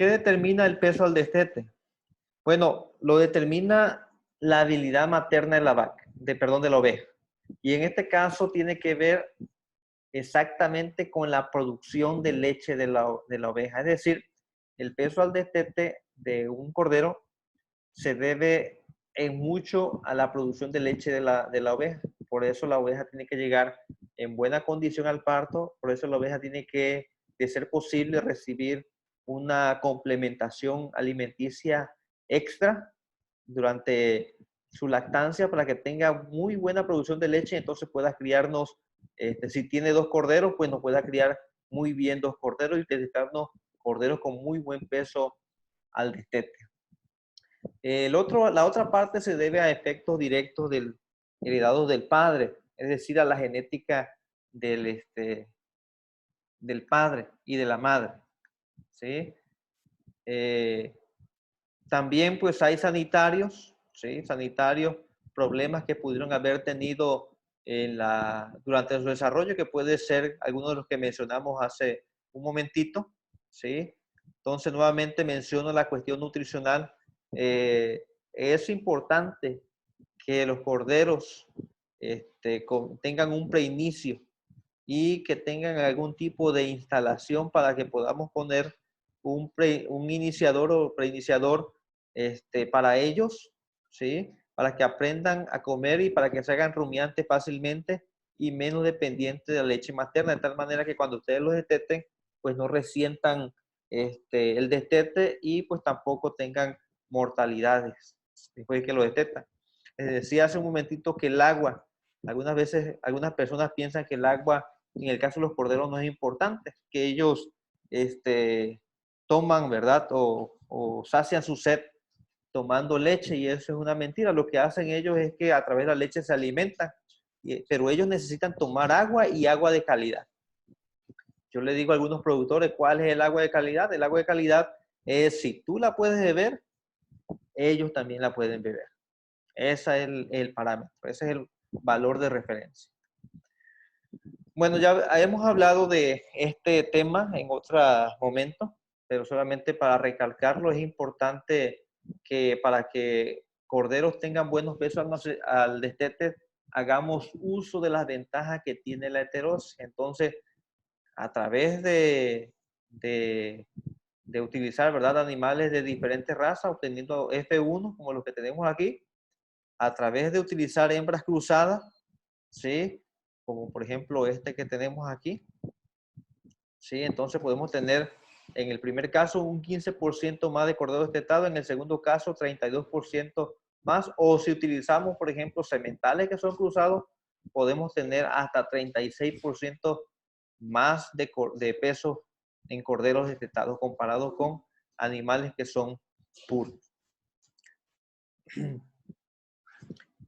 ¿Qué determina el peso al destete? Bueno, lo determina la habilidad materna de la vaca, perdón, de la oveja. Y en este caso tiene que ver exactamente con la producción de leche de la oveja. Es decir, el peso al destete de un cordero se debe en mucho a la producción de leche de la oveja. Por eso la oveja tiene que llegar en buena condición al parto, por eso la oveja tiene que, de ser posible, recibir una complementación alimenticia extra durante su lactancia para que tenga muy buena producción de leche, entonces pueda criarnos, si tiene dos corderos, pues nos pueda criar muy bien dos corderos y dedicarnos corderos con muy buen peso al destete. La otra parte se debe a efectos directos heredados del padre, es decir, a la genética del padre y de la madre, ¿sí? Eh, También pues hay sanitarios, ¿sí? Sanitarios, problemas que pudieron haber tenido durante su desarrollo, que puede ser algunos de los que mencionamos hace un momentito, ¿sí? Entonces nuevamente menciono la cuestión nutricional. Es importante que los corderos tengan un preinicio y que tengan algún tipo de instalación para que podamos poner un iniciador o preiniciador para ellos, ¿sí? Para que aprendan a comer y para que se hagan rumiantes fácilmente y menos dependientes de la leche materna, de tal manera que cuando ustedes los desteten, pues no resientan el destete y pues tampoco tengan mortalidades después de que lo destetan. Les decía hace un momentito que el agua, algunas veces, algunas personas piensan que el agua, en el caso de los corderos, no es importante, que ellos toman, ¿verdad? O sacian su sed tomando leche y eso es una mentira. Lo que hacen ellos es que a través de la leche se alimentan, pero ellos necesitan tomar agua y agua de calidad. Yo le digo a algunos productores, ¿cuál es el agua de calidad? El agua de calidad es, si tú la puedes beber, ellos también la pueden beber. Ese es el parámetro, ese es el valor de referencia. Bueno, ya hemos hablado de este tema en otro momento, pero solamente para recalcarlo, es importante que para que corderos tengan buenos pesos al destete, hagamos uso de las ventajas que tiene la heterosis. Entonces, a través de utilizar, ¿verdad?, animales de diferentes razas, obteniendo F1, como los que tenemos aquí, a través de utilizar hembras cruzadas, ¿sí? Como por ejemplo este que tenemos aquí, ¿sí? Entonces podemos tener en el primer caso un 15% más de cordero destetado, en el segundo caso 32% más, o si utilizamos por ejemplo sementales que son cruzados, podemos tener hasta 36% más de peso en corderos destetados comparado con animales que son puros.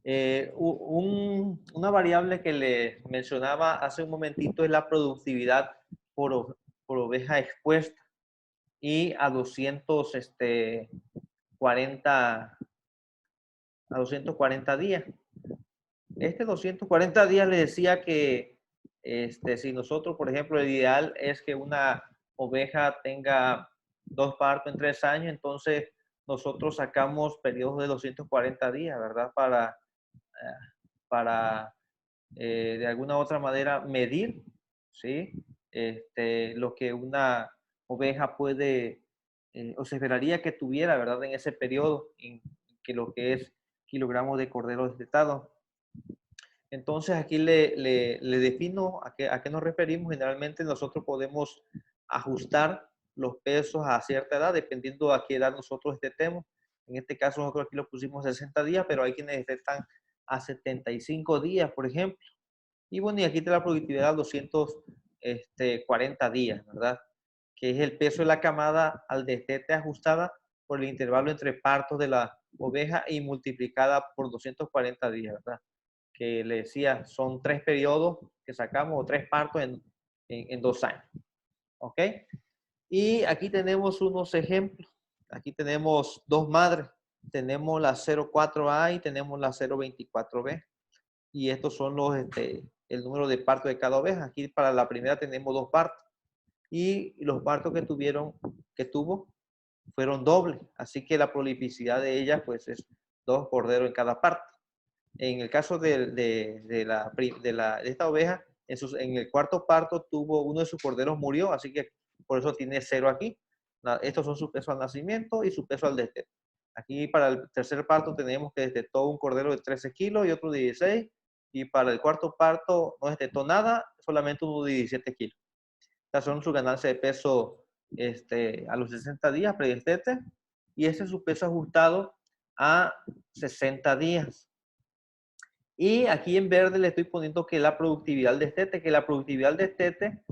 Una variable que le mencionaba hace un momentito es la productividad por oveja expuesta y a 240 días. 240 días le decía que si nosotros, por ejemplo, el ideal es que una oveja tenga 2 partos en 3 años, entonces nosotros sacamos periodos de 240 días, ¿verdad? Para de alguna u otra manera medir, ¿sí? Lo que una oveja puede, o se esperaría que tuviera, ¿verdad? En ese periodo, en que lo que es kilogramos de cordero destetado. Entonces aquí le defino a qué nos referimos. Generalmente nosotros podemos ajustar los pesos a cierta edad, dependiendo a qué edad nosotros estetemos. En este caso nosotros aquí lo pusimos 60 días, pero hay quienes estetan a 75 días, por ejemplo. Y bueno, y aquí está la productividad 240 días, ¿verdad? Que es el peso de la camada al destete ajustada por el intervalo entre partos de la oveja y multiplicada por 240 días, ¿verdad? Que le decía, son 3 periodos que sacamos o 3 partos en 2 años. ¿Ok? Y aquí tenemos unos ejemplos. Aquí tenemos 2 madres. Tenemos la 04A y tenemos la 024B. Y estos son el número de partos de cada oveja. Aquí para la primera tenemos 2 partos. Y los partos que tuvo fueron dobles, así que la prolificidad de ellas pues es 2 corderos en cada parte. En el caso de esta oveja, en el cuarto parto uno de sus corderos murió, así que por eso tiene 0 aquí. Estos son su peso al nacimiento y su peso al destete. Aquí para el tercer parto tenemos que destetó un cordero de 13 kilos y otro de 16. Y para el cuarto parto no destetó nada, solamente uno de 17 kilos. Estas son su ganancia de peso a los 60 días predestete. Y este es su peso ajustado a 60 días. Y aquí en verde le estoy poniendo que la productividad del destete, que la productividad del destete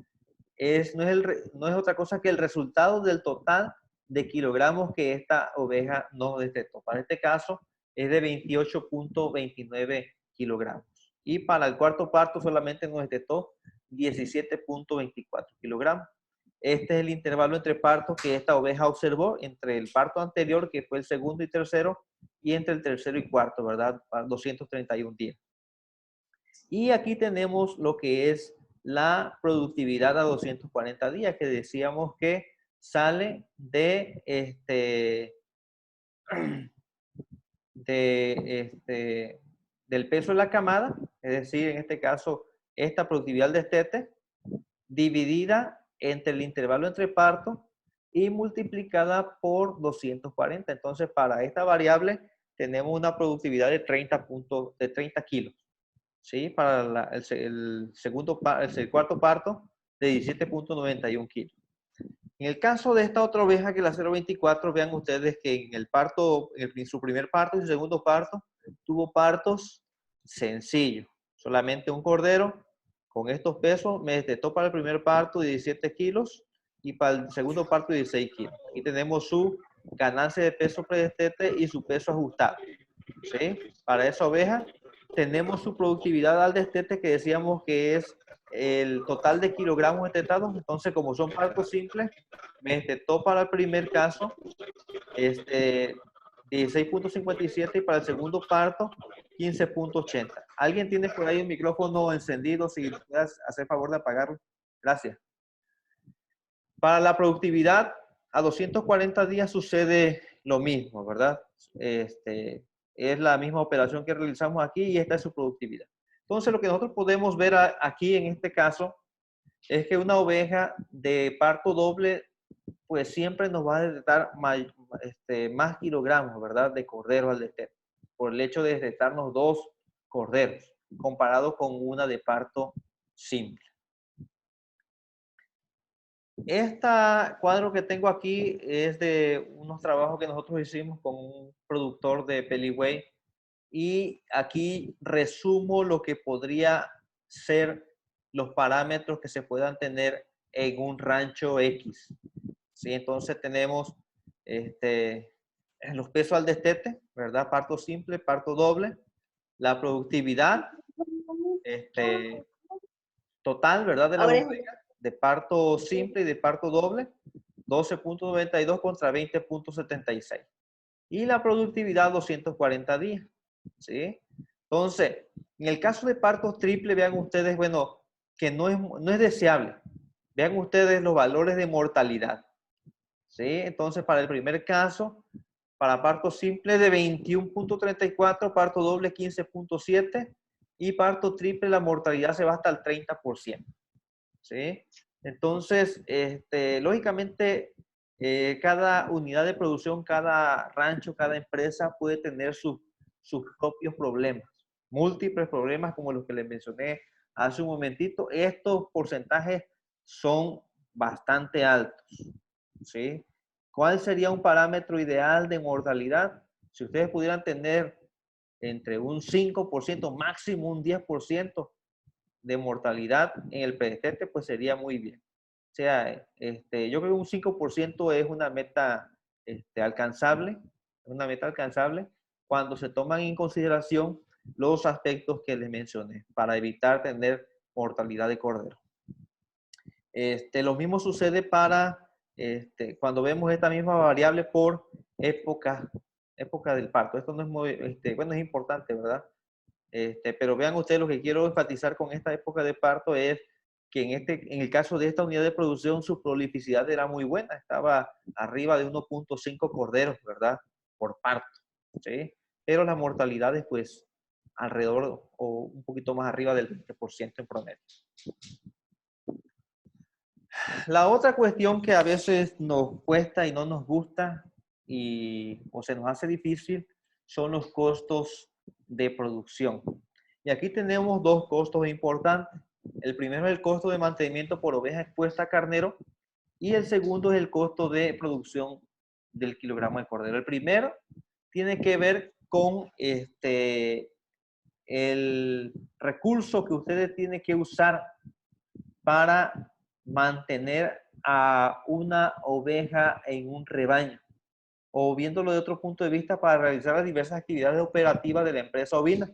no es otra cosa que el resultado del total de kilogramos que esta oveja nos destetó. Para este caso es de 28.29 kilogramos. Y para el cuarto parto solamente nos destetó 17.24 kilogramos. Este es el intervalo entre partos que esta oveja observó entre el parto anterior, que fue el segundo y tercero, y entre el tercero y cuarto, ¿verdad? Para 231 días. Y aquí tenemos lo que es la productividad a 240 días, que decíamos que sale del peso de la camada, es decir, en este caso, esta productividad del destete, dividida entre el intervalo entre partos y multiplicada por 240. Entonces, para esta variable tenemos una productividad de 30 kilos. ¿Sí? Para el cuarto parto de 17.91 kilos. En el caso de esta otra oveja, que la 024, vean ustedes que en el parto, en su primer parto y su segundo parto, tuvo partos sencillos. Solamente un cordero con estos pesos me destetó para el primer parto de 17 kilos y para el segundo parto de 16 kilos. Aquí tenemos su ganancia de peso predestete y su peso ajustado. ¿Sí? Para esa oveja tenemos su productividad al destete, que decíamos que es el total de kilogramos destetados. Entonces, como son partos simples, me destetó para el primer caso 16.57 y para el segundo parto 15.80. ¿Alguien tiene por ahí un micrófono encendido? Si puedes hacer favor de apagarlo. Gracias. Para la productividad a 240 días sucede lo mismo, ¿verdad? Es la misma operación que realizamos aquí y esta es su productividad. Entonces, lo que nosotros podemos ver aquí en este caso es que una oveja de parto doble, pues siempre nos va a destetar más kilogramos, ¿verdad? De cordero al destete, por el hecho de destetarnos 2 corderos, comparado con una de parto simple. Este cuadro que tengo aquí es de unos trabajos que nosotros hicimos con un productor de Peliway y aquí resumo lo que podría ser los parámetros que se puedan tener en un rancho X. ¿Sí? Entonces tenemos los pesos al destete, ¿verdad? Parto simple, parto doble, la productividad total, ¿verdad? De la bodega, de parto simple y de parto doble, 12.92 contra 20.76. Y la productividad 240 días, ¿sí? Entonces, en el caso de partos triple, vean ustedes, bueno, que no es deseable. Vean ustedes los valores de mortalidad, ¿sí? Entonces, para el primer caso, para parto simple de 21.34, parto doble 15.7 y parto triple la mortalidad se va hasta el 30%. ¿Sí? Entonces, lógicamente, cada unidad de producción, cada rancho, cada empresa puede tener sus propios problemas, múltiples problemas como los que les mencioné hace un momentito. Estos porcentajes son bastante altos, ¿sí? ¿Cuál sería un parámetro ideal de mortalidad? Si ustedes pudieran tener entre un 5%, máximo un 10% de mortalidad en el predestete, pues sería muy bien. O sea, yo creo que un 5% es una meta alcanzable cuando se toman en consideración los aspectos que les mencioné para evitar tener mortalidad de cordero. Lo mismo sucede para cuando vemos esta misma variable por época del parto. Esto no es muy, bueno, es importante, ¿verdad? Pero vean ustedes, lo que quiero enfatizar con esta época de parto es que en el caso de esta unidad de producción, su prolificidad era muy buena, estaba arriba de 1.5 corderos, ¿verdad? Por parto, ¿sí? Pero la mortalidad es pues alrededor o un poquito más arriba del 20% en promedio. La otra cuestión que a veces nos cuesta y no nos gusta o se nos hace difícil son los costos de producción. Y aquí tenemos dos costos importantes. El primero es el costo de mantenimiento por oveja expuesta a carnero y el segundo es el costo de producción del kilogramo de cordero. El primero tiene que ver con el recurso que ustedes tienen que usar para mantener a una oveja en un rebaño, o viéndolo de otro punto de vista, para realizar las diversas actividades operativas de la empresa ovina,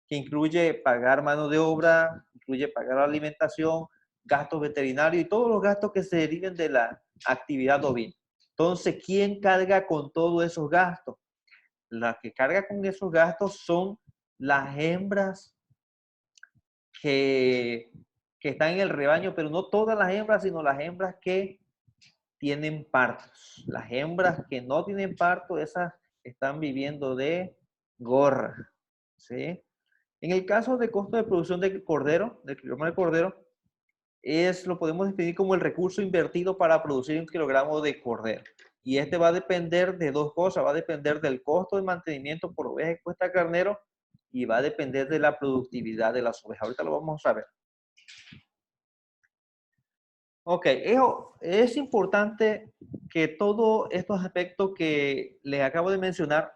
que incluye pagar mano de obra, incluye pagar la alimentación, gastos veterinarios y todos los gastos que se deriven de la actividad ovina. Entonces, ¿quién carga con todos esos gastos? La que carga con esos gastos son las hembras que están en el rebaño, pero no todas las hembras, sino las hembras que tienen partos. Las hembras que no tienen parto, esas están viviendo de gorra, ¿sí? En el caso de costo de producción del cordero, del kilogramo de cordero, lo podemos definir como el recurso invertido para producir un kilogramo de cordero. Y este va a depender de dos cosas, va a depender del costo de mantenimiento por oveja expuesta a carnero y va a depender de la productividad de las ovejas. Ahorita lo vamos a ver. Ok, es importante que todos estos aspectos que les acabo de mencionar,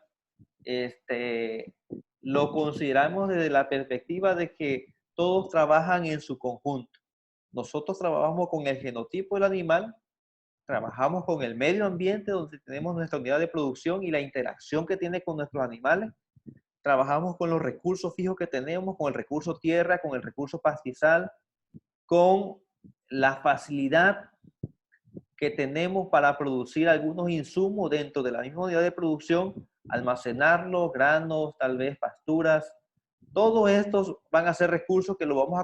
lo consideramos desde la perspectiva de que todos trabajan en su conjunto. Nosotros trabajamos con el genotipo del animal, trabajamos con el medio ambiente donde tenemos nuestra unidad de producción y la interacción que tiene con nuestros animales. Trabajamos con los recursos fijos que tenemos, con el recurso tierra, con el recurso pastizal, con la facilidad que tenemos para producir algunos insumos dentro de la misma unidad de producción, almacenarlos, granos, tal vez pasturas. Todos estos van a ser recursos que lo vamos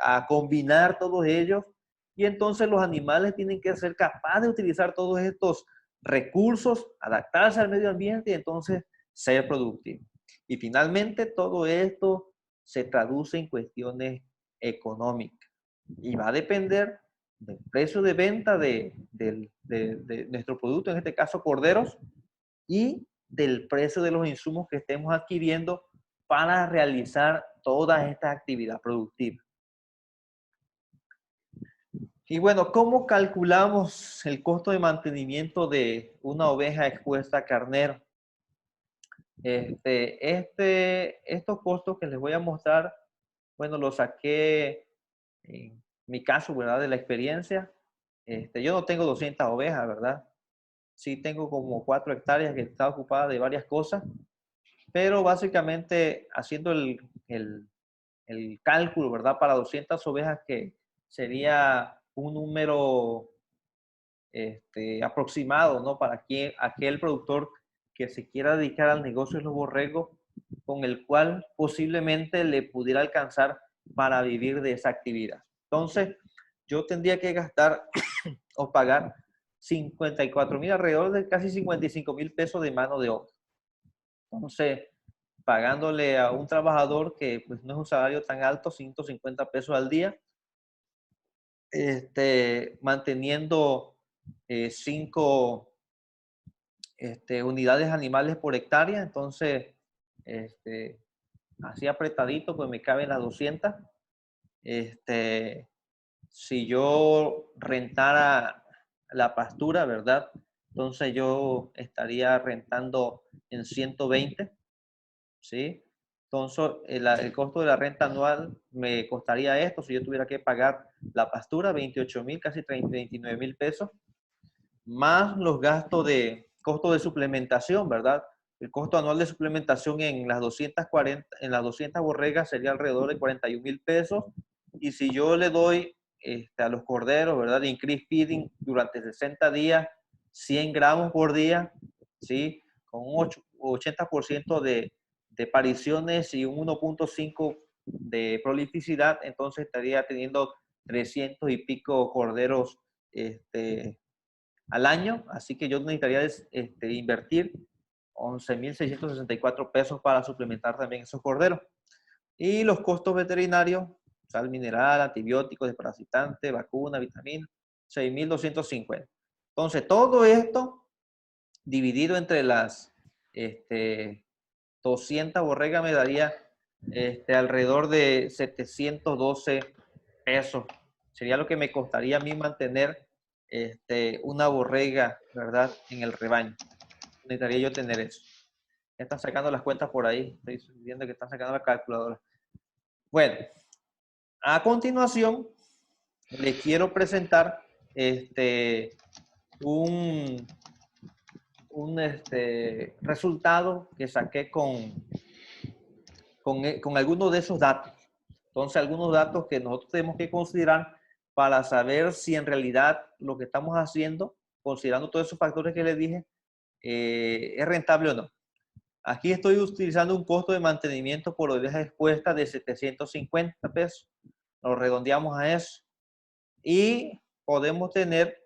a combinar todos ellos, y entonces los animales tienen que ser capaces de utilizar todos estos recursos, adaptarse al medio ambiente y entonces ser productivos. Y finalmente todo esto se traduce en cuestiones económicas y va a depender del precio de venta de nuestro producto, en este caso corderos, y del precio de los insumos que estemos adquiriendo para realizar toda esta actividad productiva. Y bueno, ¿cómo calculamos el costo de mantenimiento de una oveja expuesta a carnero? Estos costos que les voy a mostrar, bueno, los saqué en mi caso, ¿verdad? De la experiencia. Yo no tengo 200 ovejas, ¿verdad? Sí tengo como 4 hectáreas que está ocupada de varias cosas, pero básicamente haciendo el cálculo, ¿verdad? Para 200 ovejas, que sería un número aproximado, ¿no? Para aquel productor que se quiera dedicar al negocio de los borregos, con el cual posiblemente le pudiera alcanzar para vivir de esa actividad. Entonces, yo tendría que gastar o pagar 54,000, alrededor de casi 55,000 pesos de mano de obra. Entonces, pagándole a un trabajador que pues no es un salario tan alto, 150 pesos al día, manteniendo 5 unidades animales por hectárea. Entonces, así apretadito, pues me caben las 200. Si yo rentara la pastura, ¿verdad? Entonces yo estaría rentando en 120, ¿sí? Entonces el costo de la renta anual me costaría esto, si yo tuviera que pagar la pastura, 28,000, casi 29,000 pesos, más los gastos de costo de suplementación, ¿verdad? El costo anual de suplementación en las 200 borregas sería alrededor de 41,000 pesos. Y si yo le doy a los corderos, ¿verdad? De increase feeding durante 60 días, 100 gramos por día, ¿sí? Con un 80% de pariciones y un 1.5 de prolificidad, entonces estaría teniendo 300 y pico corderos al año, así que yo necesitaría invertir 11.664 pesos para suplementar también esos corderos. Y los costos veterinarios, sal mineral, antibióticos, desparasitante, vacuna, vitamina, 6.250. Entonces, todo esto dividido entre las 200 borregas me daría alrededor de 712 pesos. Sería lo que me costaría a mí mantener una borrega, ¿verdad? En el rebaño. Necesitaría yo tener eso. Ya están sacando las cuentas por ahí. Estoy viendo que están sacando la calculadora. Bueno, a continuación les quiero presentar un resultado que saqué con algunos de esos datos. Entonces, algunos datos que nosotros tenemos que considerar para saber si en realidad lo que estamos haciendo, considerando todos esos factores que les dije, es rentable o no. Aquí estoy utilizando un costo de mantenimiento por oveja expuesta de 750 pesos. Lo redondeamos a eso. Y podemos tener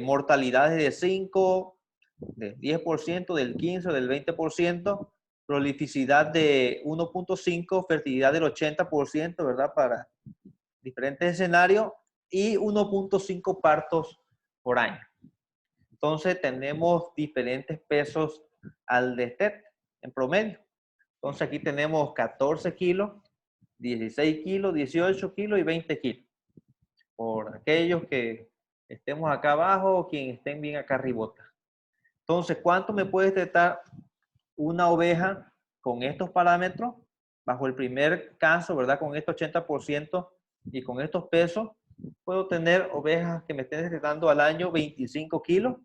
mortalidades de 5, del 10%, del 15%, del 20%, prolificidad de 1.5, fertilidad del 80%, ¿verdad? Para diferentes escenarios y 1.5 partos por año. Entonces tenemos diferentes pesos al destete en promedio. Entonces aquí tenemos 14 kilos, 16 kilos, 18 kilos y 20 kilos. Por aquellos que estemos acá abajo o quienes estén bien acá arribota. Entonces, ¿cuánto me puede destetar una oveja con estos parámetros? Bajo el primer caso, ¿verdad? Con este 80% y con estos pesos, puedo tener ovejas que me estén destetando al año 25 kilos,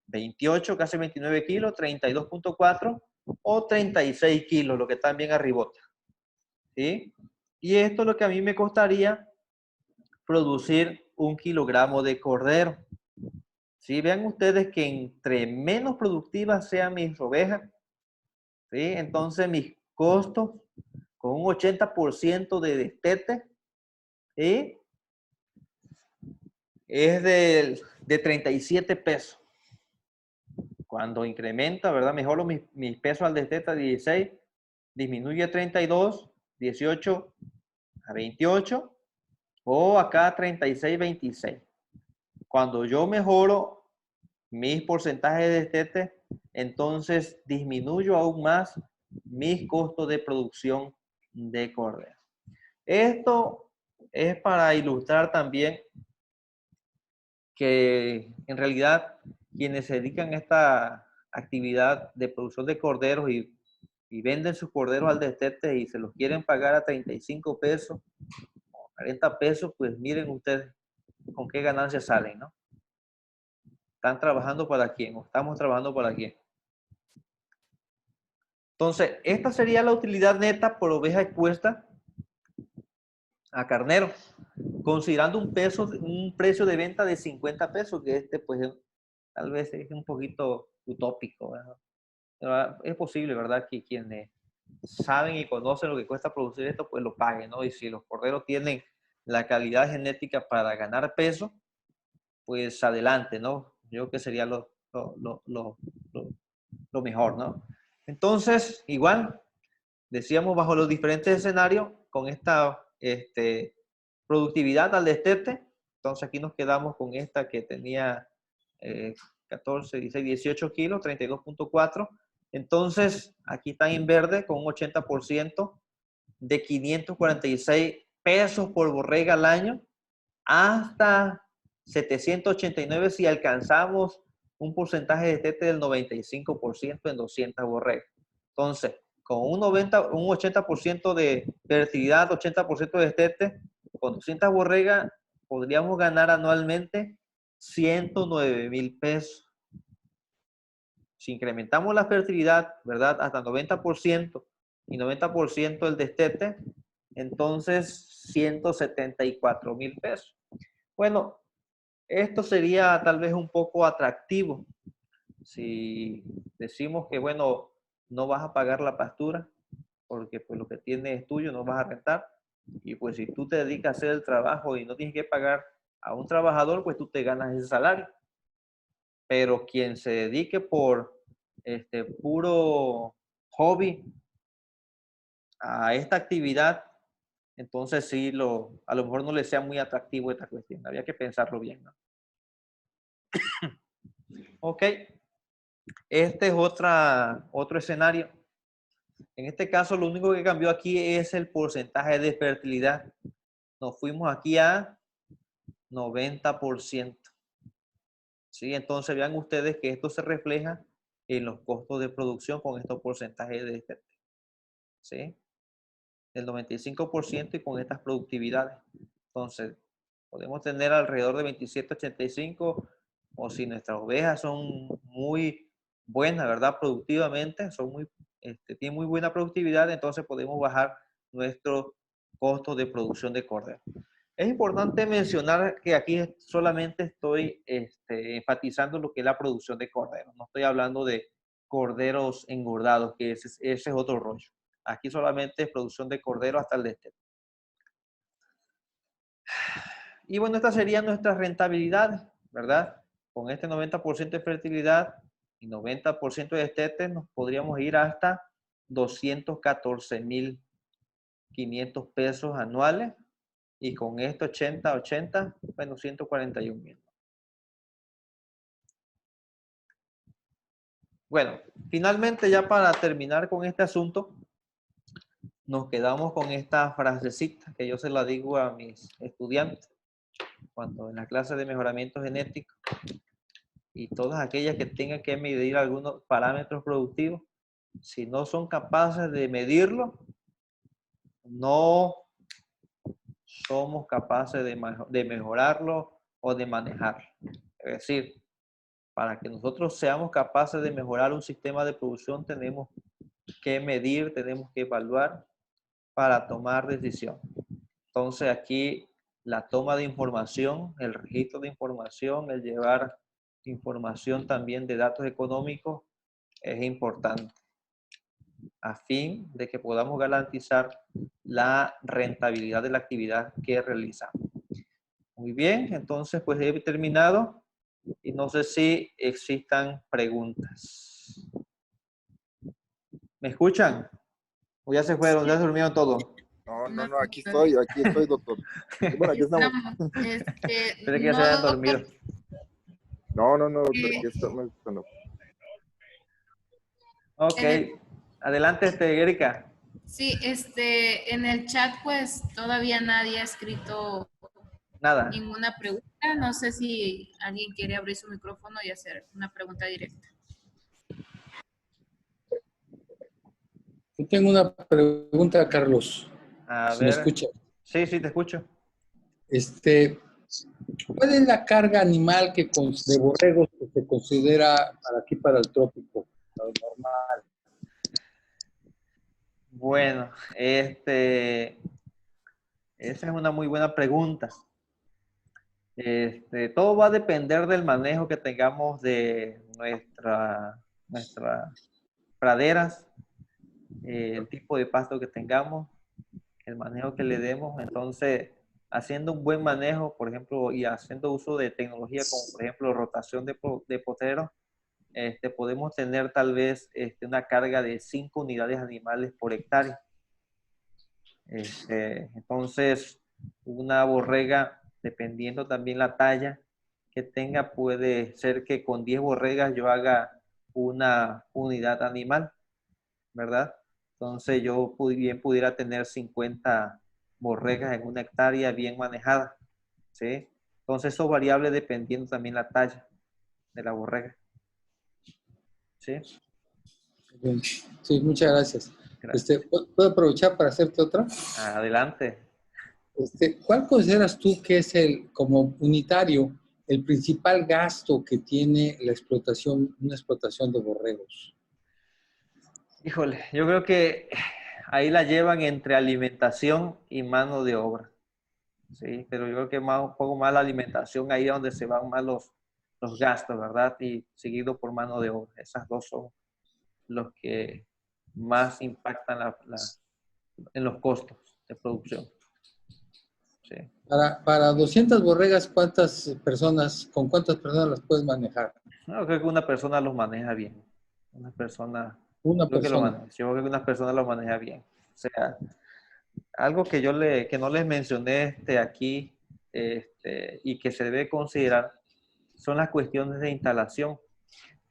28, casi 29 kilos, 32.4 o 36 kilos, lo que está bien arribota. ¿Sí? Y esto es lo que a mí me costaría producir 1 kilogramo de cordero. ¿Sí? Vean ustedes que entre menos productivas sean mis ovejas, ¿sí? Entonces mis costos con un 80% de destete, ¿sí? Es de 37 pesos. Cuando incrementa, ¿verdad? Mejoro mis pesos al destete a 16, disminuye a 32, 18 a 28 o acá a 36, 26. Cuando yo mejoro mis porcentajes de destete, entonces disminuyo aún más mis costos de producción de cordero. Esto es para ilustrar también que en realidad quienes se dedican a esta actividad de producción de corderos y venden sus corderos al destete y se los quieren pagar a 35 pesos, 40 pesos, pues miren ustedes con qué ganancias salen, ¿no? ¿Están trabajando para quién? ¿O estamos trabajando para quién? Entonces, esta sería la utilidad neta por oveja expuesta a carnero, considerando un precio de venta de 50 pesos, que pues tal vez es un poquito utópico, ¿verdad? Pero es posible, ¿verdad? Que quienes saben y conocen lo que cuesta producir esto, pues lo paguen, ¿no? Y si los corderos tienen la calidad genética para ganar peso, pues adelante, ¿no? Yo creo que sería lo mejor, ¿no? Entonces, igual, decíamos bajo los diferentes escenarios, con esta productividad al destete, entonces aquí nos quedamos con esta que tenía 14, 16, 18 kilos, 32.4. Entonces, aquí está en verde con un 80% de 546 pesos por borrega al año, hasta 789 si alcanzamos un porcentaje de destete del 95% en 200 borregas. Entonces, con un 80% de fertilidad, 80% de destete, con 200 borregas podríamos ganar anualmente 109,000 pesos. Si incrementamos la fertilidad, ¿verdad? Hasta 90% y 90% el destete, entonces 174,000 pesos. Bueno, esto sería tal vez un poco atractivo si decimos que, bueno, no vas a pagar la pastura porque pues lo que tienes es tuyo, no vas a rentar. Y pues si tú te dedicas a hacer el trabajo y no tienes que pagar a un trabajador, pues tú te ganas ese salario. Pero quien se dedique por puro hobby a esta actividad, entonces sí, a lo mejor no le sea muy atractivo esta cuestión. Había que pensarlo bien, ¿no? Ok, este es otro escenario. En este caso, lo único que cambió aquí es el porcentaje de fertilidad. Nos fuimos aquí a 90%. ¿Sí? Entonces vean ustedes que esto se refleja en los costos de producción con estos porcentajes de fertilidad. ¿Sí? El 95% y con estas productividades. Entonces, podemos tener alrededor de 27,85, o si nuestras ovejas son muy buenas, ¿verdad? Productivamente, tienen muy buena productividad, entonces podemos bajar nuestro costo de producción de cordero. Es importante mencionar que aquí solamente estoy enfatizando lo que es la producción de cordero. No estoy hablando de corderos engordados, que ese es otro rollo. Aquí solamente es producción de cordero hasta el destete. Y bueno, estas serían nuestras rentabilidades, ¿verdad? Con este 90% de fertilidad y 90% de destete, nos podríamos ir hasta 214,500 pesos anuales. Y con esto 80, bueno, 141,000. Bueno, finalmente ya para terminar con este asunto, nos quedamos con esta frasecita que yo se la digo a mis estudiantes cuando en la clase de mejoramiento genético, y todas aquellas que tengan que medir algunos parámetros productivos, si no son capaces de medirlo, no somos capaces de mejorarlo o de manejarlo. Es decir, para que nosotros seamos capaces de mejorar un sistema de producción, tenemos que medir, tenemos que evaluar para tomar decisión. Entonces aquí la toma de información, el registro de información, el llevar información también de datos económicos es importante a fin de que podamos garantizar la rentabilidad de la actividad que realizamos. Muy bien, entonces pues he terminado y no sé si existan preguntas. ¿Me escuchan? ¿O ya se fueron? ¿Ya se durmieron todos? No, aquí estoy, doctor. Bueno, aquí estamos. Espero que ya se hayan dormido. No, doctor, aquí estamos escuchando. Ok, adelante, Erika. Sí, en el chat pues todavía nadie ha escrito Nada. ninguna pregunta. No sé si alguien quiere abrir su micrófono y hacer una pregunta directa. Yo tengo una pregunta, Carlos. A ¿Se ver. me escucha? Sí, te escucho. ¿Cuál es la carga animal de borregos que se considera para el trópico, lo normal? Bueno, esa es una muy buena pregunta. Todo va a depender del manejo que tengamos de nuestras praderas, el tipo de pasto que tengamos, el manejo que le demos. Entonces, haciendo un buen manejo, por ejemplo, y haciendo uso de tecnología como por ejemplo rotación de potreros, podemos tener tal vez una carga de 5 unidades animales por hectárea. Entonces, una borrega, dependiendo también la talla que tenga, puede ser que con 10 borregas yo haga una unidad animal, ¿verdad? Entonces yo bien pudiera tener 50 borregas en una hectárea bien manejada, ¿sí? Entonces eso es variable dependiendo también la talla de la borrega. ¿Sí? Bien. Sí, muchas gracias. Gracias. ¿Puedo aprovechar para hacerte otra? Adelante. ¿Cuál consideras tú que es como unitario, el principal gasto que tiene una explotación de borregos? Híjole, yo creo que ahí la llevan entre alimentación y mano de obra. Sí, pero yo creo que un poco más la alimentación, ahí es donde se van más los gastos, ¿verdad? Y seguido por mano de obra. Esas dos son los que más impactan en los costos de producción. Sí. Para 200 borregas, ¿con cuántas personas las puedes manejar? No, creo que una persona los maneja bien. Una persona, Una creo que lo persona. maneja, yo creo que una persona lo maneja bien. O sea, algo que que no les mencioné aquí y que se debe considerar son las cuestiones de instalación.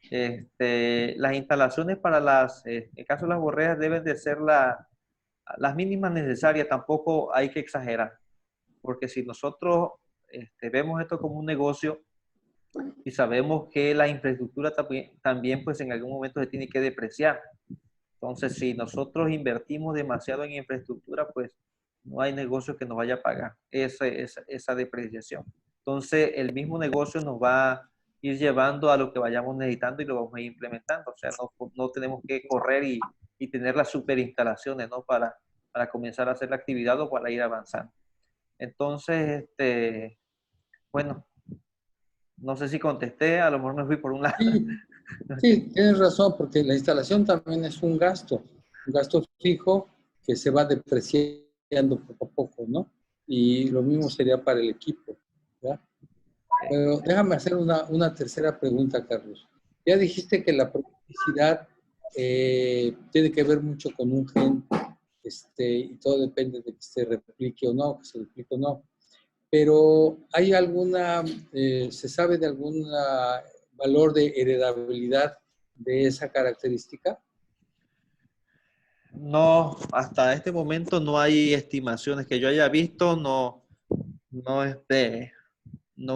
Las instalaciones para en el caso de las borregas deben de ser las mínimas necesarias, tampoco hay que exagerar, porque si nosotros vemos esto como un negocio y sabemos que la infraestructura también pues en algún momento se tiene que depreciar. Entonces, si nosotros invertimos demasiado en infraestructura, pues no hay negocio que nos vaya a pagar esa depreciación. Entonces, el mismo negocio nos va a ir llevando a lo que vayamos necesitando y lo vamos a ir implementando. O sea, no tenemos que correr y tener las super instalaciones, ¿no? Para comenzar a hacer la actividad o para ir avanzando. Entonces, bueno, no sé si contesté, a lo mejor me fui por un lado. Sí, sí, tienes razón, porque la instalación también es un gasto fijo que se va depreciando poco a poco, ¿no? Y lo mismo sería para el equipo, ¿ya? Pero déjame hacer una tercera pregunta, Carlos. Ya dijiste que la prolificidad tiene que ver mucho con un gen, y todo depende de que se replique o no, que se replique o no. Pero ¿hay se sabe de algún valor de heredabilidad de esa característica? No, hasta este momento no hay estimaciones que yo haya visto, no, no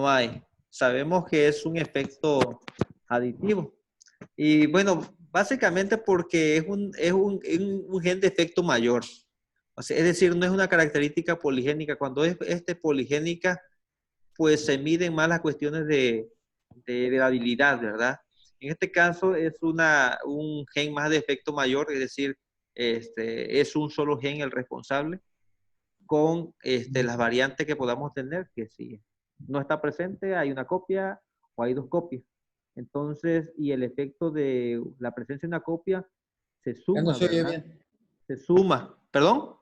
hay. Sabemos que es un efecto aditivo. Y bueno, básicamente porque es un gen de efecto mayor. O sea, es decir, no es una característica poligénica. Cuando es poligénica, pues se miden más las cuestiones de heredabilidad, ¿verdad? En este caso es un gen más de efecto mayor, es decir, es un solo gen el responsable con las variantes que podamos tener, que si no está presente, hay una copia o hay dos copias. Entonces, y el efecto de la presencia de una copia se Ya no suma, se oye ¿verdad? bien. Se suma. ¿Perdón?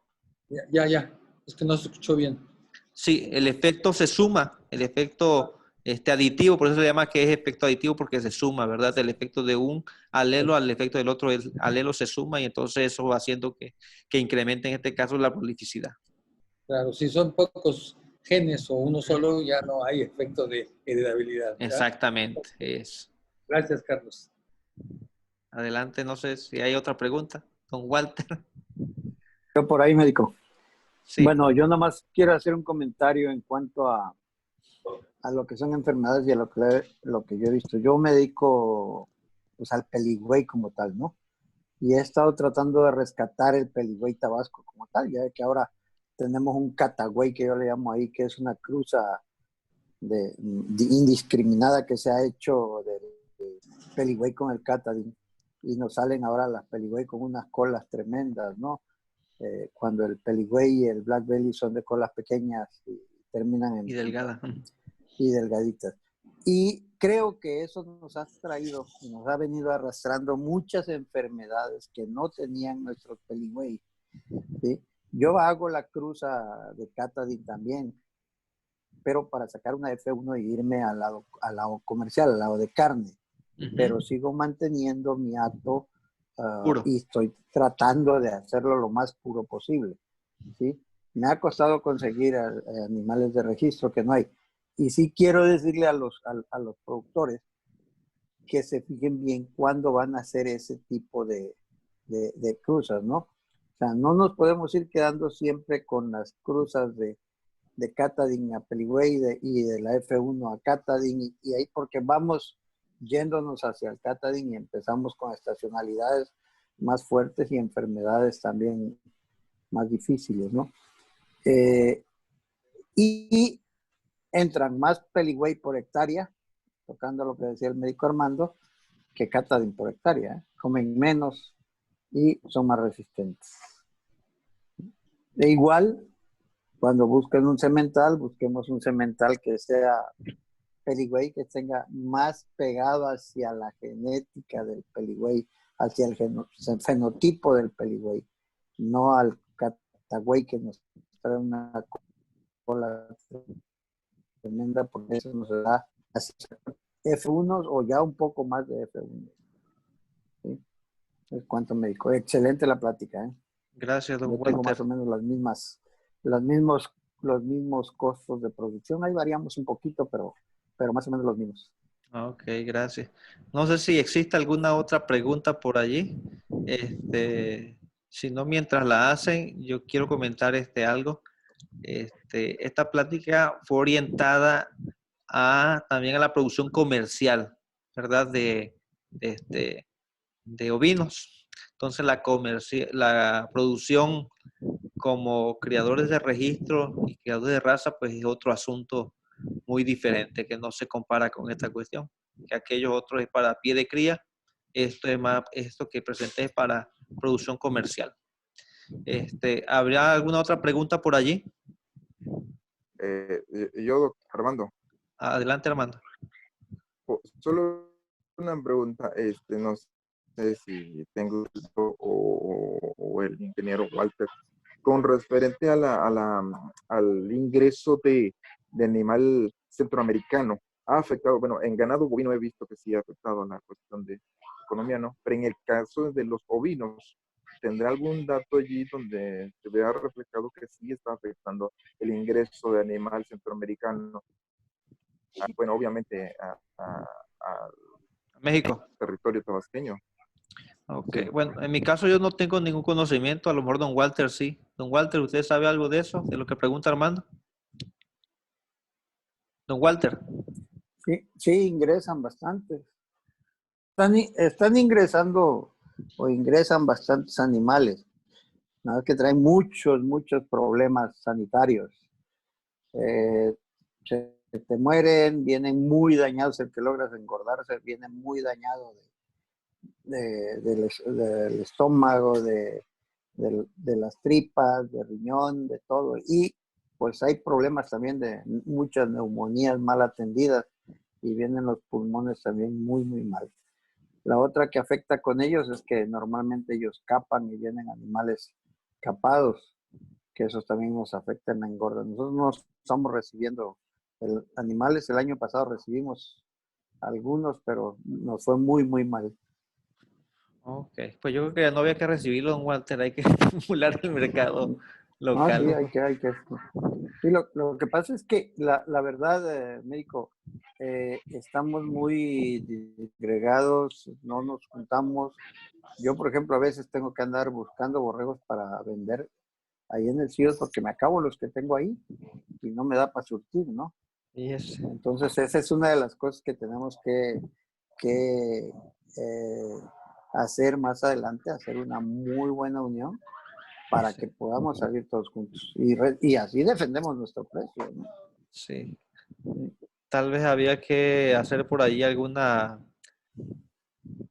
Ya. Es que no se escuchó bien. Sí, el efecto se suma, el efecto aditivo, por eso se llama que es efecto aditivo porque se suma, ¿verdad? El efecto de un alelo al efecto del otro, el alelo se suma y entonces eso va haciendo que incremente en este caso la prolificidad. Claro, si son pocos genes o uno solo, ya no hay efecto de heredabilidad, ¿verdad? Exactamente, es. Gracias, Carlos. Adelante, no sé si hay otra pregunta, don Walter. Yo por ahí, médico. Sí, Bueno, yo nomás quiero hacer un comentario en cuanto a lo que son enfermedades y a lo que yo he visto. Yo me dedico pues, al peligüey como tal, ¿no? Y he estado tratando de rescatar el peligüey tabasco como tal, ya que ahora tenemos un catagüey que yo le llamo ahí, que es una cruza indiscriminada que se ha hecho de peligüey con el catadín. Y nos salen ahora las peligüey con unas colas tremendas, ¿no? Cuando el peligüey y el black belly son de colas pequeñas y terminan y delgada. y delgaditas. Y creo que eso nos ha traído y nos ha venido arrastrando muchas enfermedades que no tenían nuestros peligüey, ¿sí? Yo hago la cruza de catadín también, pero para sacar una F1 y irme al lado comercial, al lado de carne. Pero sigo manteniendo mi acto Puro. y estoy tratando de hacerlo lo más puro posible, ¿sí? Me ha costado conseguir animales de registro que no hay. Y sí quiero decirle a los productores que se fijen bien cuándo van a hacer ese tipo de cruzas, ¿no? O sea, no nos podemos ir quedando siempre con las cruzas de Catadín a Peligüey y de la F1 a Catadín y ahí porque vamos yéndonos hacia el Catadín y empezamos con estacionalidades más fuertes y enfermedades también más difíciles, ¿no? Y entran más Peligüey por hectárea, tocando lo que decía el médico Armando, que Catadín por hectárea. Comen menos y son más resistentes. E igual, cuando busquen un semental, busquemos un semental que sea peligüey, que tenga más pegado hacia la genética del peligüey, hacia el fenotipo del peligüey, no al catagüey que nos trae una ola tremenda, porque eso nos da F1 o ya un poco más de F1. ¿Sí? Es cuanto médico. Excelente la plática, ¿eh? Gracias, don Yo tengo Walter. más o menos los mismos costos de producción. Ahí variamos un poquito, pero más o menos los mismos. Ok, gracias. No sé si existe alguna otra pregunta por allí. Si no, mientras la hacen, yo quiero comentar algo. Esta plática fue orientada también a la producción comercial, ¿verdad? De ovinos. Entonces, la producción como criadores de registro y criadores de raza, pues es otro asunto muy diferente que no se compara con esta cuestión. Que aquellos otros es para pie de cría, esto que presenté es para producción comercial. ¿Habría alguna otra pregunta por allí? Yo, Armando, Adelante, Armando. solo una pregunta, no sé si tengo o el ingeniero Walter, con referente al ingreso de animal centroamericano, ha afectado, bueno, en ganado bovino he visto que sí ha afectado la cuestión de economía, ¿no? Pero en el caso de los ovinos, ¿tendrá algún dato allí donde se vea reflejado que sí está afectando el ingreso de animal centroamericano? Bueno, obviamente al México. territorio tabasqueño. Ok, Sí. bueno, en mi caso yo no tengo ningún conocimiento, a lo mejor don Walter sí. Don Walter, ¿usted sabe algo de eso, de lo que pregunta Armando? Don Walter. Sí, ingresan bastante. Están ingresando o ingresan bastantes animales. Nada más que traen muchos problemas sanitarios. Se te mueren, vienen muy dañados, el que logras engordarse viene muy dañado del estómago, de las tripas, de riñón, de todo. Y pues hay problemas también de muchas neumonías mal atendidas y vienen los pulmones también muy mal. La otra que afecta con ellos es que normalmente ellos capan y vienen animales capados, que esos también nos afectan en la engorda. Nosotros no estamos recibiendo animales, el año pasado recibimos algunos, pero nos fue muy mal. Ok, pues yo creo que no había que recibirlo, don Walter, hay que estimular el mercado local. Sí, hay que. Sí, lo que pasa es que la verdad, médico, estamos muy disgregados, no nos juntamos. Yo, por ejemplo, a veces tengo que andar buscando borregos para vender ahí en el CIOS porque me acabo los que tengo ahí y no me da para surtir, ¿no? Yes. Entonces, esa es una de las cosas que tenemos que hacer más adelante, hacer una muy buena unión para que podamos salir todos juntos. Y así defendemos nuestro precio, ¿no? Sí. Tal vez había que hacer por ahí alguna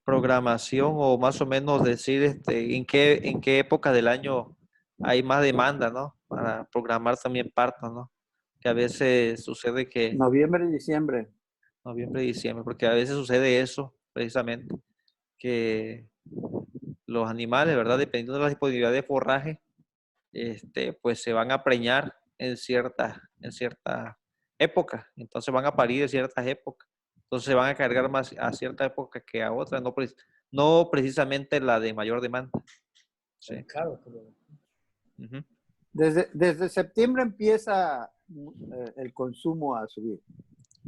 programación o más o menos decir en qué época del año hay más demanda, ¿no? Para programar también partos, ¿no? Que a veces sucede que Noviembre y diciembre. noviembre y diciembre, porque a veces sucede eso, precisamente, que los animales, ¿verdad? Dependiendo de la disponibilidad de forraje, pues se van a preñar en cierta época, entonces van a parir en ciertas épocas, entonces se van a cargar más a cierta época que a otra, no precisamente la de mayor demanda. Sí. Claro. Ujú. Desde septiembre empieza el consumo a subir,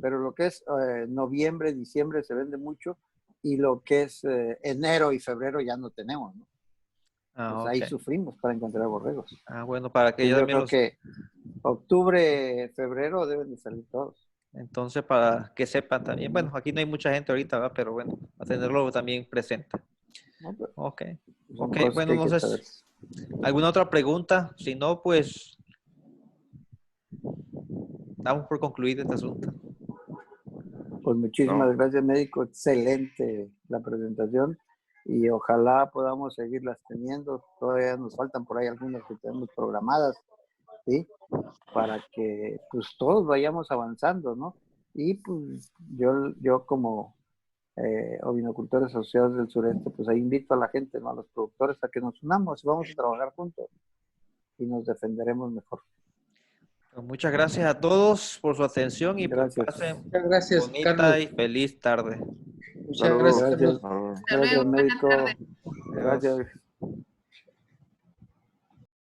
pero lo que es noviembre, diciembre se vende mucho y lo que es enero y febrero ya no tenemos, ¿no? Pues Ok. ahí sufrimos para encontrar borregos. Bueno, para que yo Entonces yo también creo que octubre, febrero deben de salir todos. entonces para que sepan también, bueno, aquí no hay mucha gente ahorita, ¿verdad? Pero bueno, a tenerlo también presente. ¿No? Pero Ok. son Ok, cosas que bueno, hay no que sé, saber. ¿alguna otra pregunta? Si no, pues damos por concluido este asunto. Pues No, muchísimas gracias, médico. Excelente la presentación y ojalá podamos seguirlas teniendo. Todavía nos faltan por ahí algunas que tenemos programadas, ¿sí? Para que pues todos vayamos avanzando, ¿no? Y pues yo como ovinocultores asociados del sureste, pues ahí invito a la gente, ¿no? A los productores a que nos unamos y vamos a trabajar juntos y nos defenderemos mejor. Pues muchas gracias a todos por su atención y pues Gracias. pasen Muchas gracias, bonita Carlos. y feliz tarde. Muchas Saludos. gracias, Gracias. Carlos. Saludos. Hasta Gracias, luego, buenas médico. tardes. Gracias.